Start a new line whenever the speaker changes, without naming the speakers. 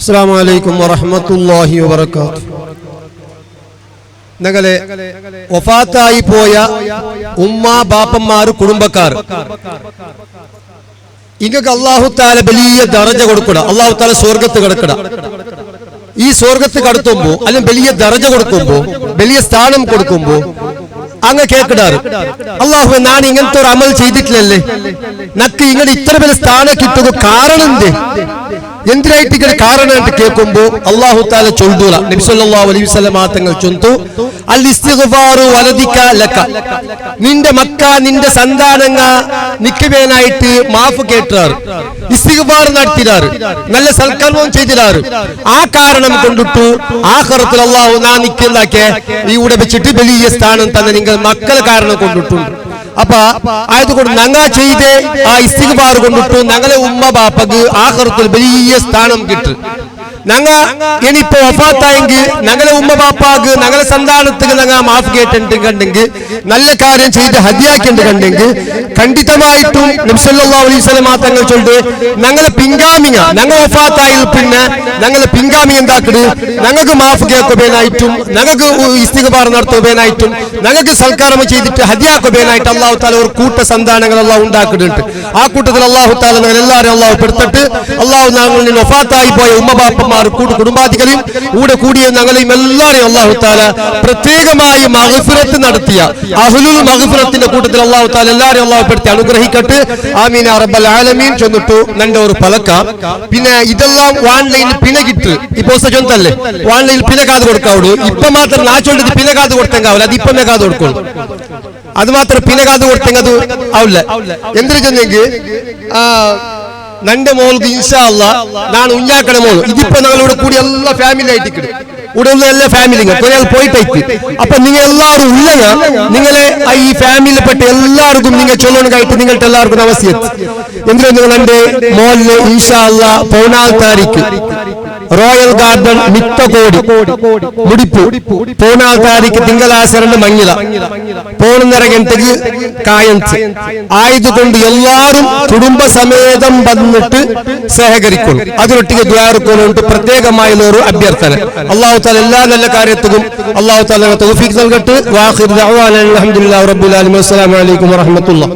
അസ്സലാമു അലൈക്കും വറഹ്മത്തുള്ളാഹി വബറകാതുഹു. ഞങ്ങളെ വഫാത്തായി പോയ ഉമ്മ ബാപ്പന്മാർ കുടുംബക്കാർ ഇങ്ങക്ക് അല്ലാഹു തആല വലിയ ദറജ കൊടുക്കണം. അല്ലാഹു തആല സ്വർഗ്ഗത്ത് കിടക്കണം. ഈ സ്വർഗ്ഗത്ത് കടത്തുമ്പോ അല്ലെങ്കിൽ വലിയ ദറജ കൊടുക്കുമ്പോ വലിയ സ്ഥാനം കൊടുക്കുമ്പോ അങ്ങ് കേൾക്കിടാറ്, അല്ലാഹു ഞാൻ ഇങ്ങനത്തെ ഒരു അമൽ ചെയ്തിട്ടില്ലല്ലേ, നക്ക് ഇങ്ങനെ ഇത്ര വലിയ സ്ഥാനം കിട്ടുക കാരണം എന്തേ, എന്തിനായിട്ട് ഇങ്ങനെ കാരണമായിട്ട് കേൾക്കുമ്പോ അല്ലാഹു തആല ചൊല്ലുക. നബി സല്ലല്ലാഹു അലൈഹി വസല്ലം തങ്ങൾ ചൊല്ലുന്നു, അൽ ഇസ്തിഗ്ഫാറു വലദിക ലക, നിന്റെ മക്ക നിന്റെ സന്താനങ്ങ നിക്കുവേനായിട്ട് മാഫ് കേട്ടാറ്, ഇസ്തിഗ്ഫാർ നടത്തിരാറ്, നല്ല സൽക്കർമ്മം ചെയ്തിരാറ്. ആ കാരണം കൊണ്ടിട്ടു ആഖിറത്തിൽ അല്ലാഹു നാ നിക്കുന്നാക്കെ ഇവിടെ വെച്ചിട്ട് വലിയ സ്ഥാനം തന്നെ നിങ്ങൾ മക്കളെ കാരണം കൊണ്ടിട്ടുണ്ട്. അപ്പൊ ആയതുകൊണ്ട് ഞങ്ങ ചെയ്ത് ആ ഇസ്തിഗ്ഫാർ കൊണ്ടിട്ടു ഞങ്ങളെ ഉമ്മ ബാപ്പക്ക് ആഖിറത്തിൽ വലിയ സ്ഥാനം കിട്ടും. ഞങ്ങ ഇനിയിപ്പോ വഫാത്തായെങ്കിൽ ഞങ്ങളെ ഉമ്മ ബാപ്പാക്ക് ഞങ്ങളെ സന്താനത്തിന് ഞങ്ങൾ മാഫ് കേട്ടിട്ടുണ്ടെങ്കിൽ നല്ല കാര്യം ചെയ്ത് ഹദിയാക്കിണ്ട് കണ്ടെങ്കിൽ ഖണ്ഡിതമായിട്ടും നബി സല്ലല്ലാഹു അലൈഹി വസല്ലം തങ്ങൾ ചൊല്ലുന്നത് ഞങ്ങളെ പിൻഗാമിക ഞങ്ങൾ വഫാത്തായി പിന്നെ ഞങ്ങളെ പിൻഗാമി എന്താക്കരുത്, ഞങ്ങൾക്ക് മാഫ് കേൾക്കുവാനായിട്ടും ഞങ്ങൾക്ക് ഇസ്തിഗ്ഫാർ നടത്തുവാനായിട്ടും ഞങ്ങൾക്ക് സൽക്കാരം ചെയ്തിട്ട് ഹദിയാക്കുവാനായിട്ട് അല്ലാഹു തആല ഒരു കൂട്ട സന്താനങ്ങൾ അല്ലാഹു ഉണ്ടാക്കുന്നുണ്ട്. ആ കൂട്ടത്തിൽ അല്ലാഹു തആല ഞങ്ങൾ എല്ലാവരും അല്ലാഹു പെടുത്തിട്ട് അല്ലാഹു ഞങ്ങളിൽ വഫാത്തായി പോയ ഉമ്മ ബാപ്പ കുടുംബാധികളും കൂടെ കൂടിയ ഞങ്ങളെയും എല്ലാവരെയും അല്ലാഹു തആല പ്രത്യേകമായി മഗ്ഫിറത്ത് നടത്തിയ അഹ്ലുൽ മഗ്ഫിറത്തിന്റെ കൂട്ടത്തിൽ അല്ലാഹു തആല എല്ലാവരെയും അല്ലാഹു പെടുത്തി അനുഗ്രഹിക്കട്ടെ. ആമീൻ യാ റബ്ബൽ ആലമീൻ ചൊന്നിട്ടു നന്റെ ഒരു പലക്ക. പിന്നെ ഇതെല്ലാം ഓൺലൈനിൽ പിണകിട്ട് ഇപ്പോ ചൊന്തല്ലേ ഓൺലൈനിൽ പിണക്കാതെ കൊടുക്കാവുള്ളൂ. ഇപ്പൊ മാത്രം നാ ചൊല്ലത് പിണക്കാതെ കൊടുത്തെങ്കാവില്ല, അത് ഇപ്പൊ മേക്കാതെ കൊടുക്കുള്ളൂ. അത് മാത്രം പിണക്കാതെ കൊടുത്തെങ്കിൽ അത് ആവില്ല. എന്തിനു ചെന്നെങ്കിൽ നന്റെ മോൾക്ക് ഇൻഷാ അല്ലാഹ് ഞാൻ ഉഞ്ഞാക്കണ മോള് ഇതിപ്പോ ഞങ്ങളിവിടെ കൂടി എല്ലാ ഫാമിലി ആയിട്ട് ഇവിടെ ഉള്ള എല്ലാ ഫാമിലിയും കുറെ പോയിട്ടേക്ക്. അപ്പൊ നിങ്ങൾ എല്ലാവരും ഉള്ളങ്ങ നിങ്ങളെ ഈ ഫാമിലിയിൽപ്പെട്ട എല്ലാവർക്കും നിങ്ങൾ ചൊല്ലണക്കായിട്ട് നിങ്ങൾക്ക് എല്ലാവർക്കും അവസ്ഥയെത്തി. എന്തിനാ നിങ്ങൾ എന്റെ മോളില് ഇൻഷാ അല്ലാഹ് 14 താരീഖ് റോയൽ ഗാർഡൻ മിത്തകോടി മുടിപ്പു 14 താരീഖ് തിങ്കളാഴ്ച മങ്ങില 3:30 ഗಂಟೆಗೆ കായൻസ് ആയതുകൊണ്ട് എല്ലാവരും കുടുംബസമേതം വന്നിട്ട് സഹകരിക്കും. അതിനൊട്ടിಗೆ ദ്വാരക്കൊണ്ടുണ്ട് പ്രത്യേകമായ ഒരു അഭ്യർത്ഥന. അല്ലാഹു തആല എല്ലാ നല്ല കാര്യത്തിനും അല്ലാഹു തആല തൗഫീഖ് നൽകട്ടെ. വാഖിർ ദഅവാന അൽഹംദുലില്ലാഹി റബ്ബിൽ ആലമീൻ. അസ്സലാമു അലൈക്കും വറഹ്മത്തുള്ളാഹി.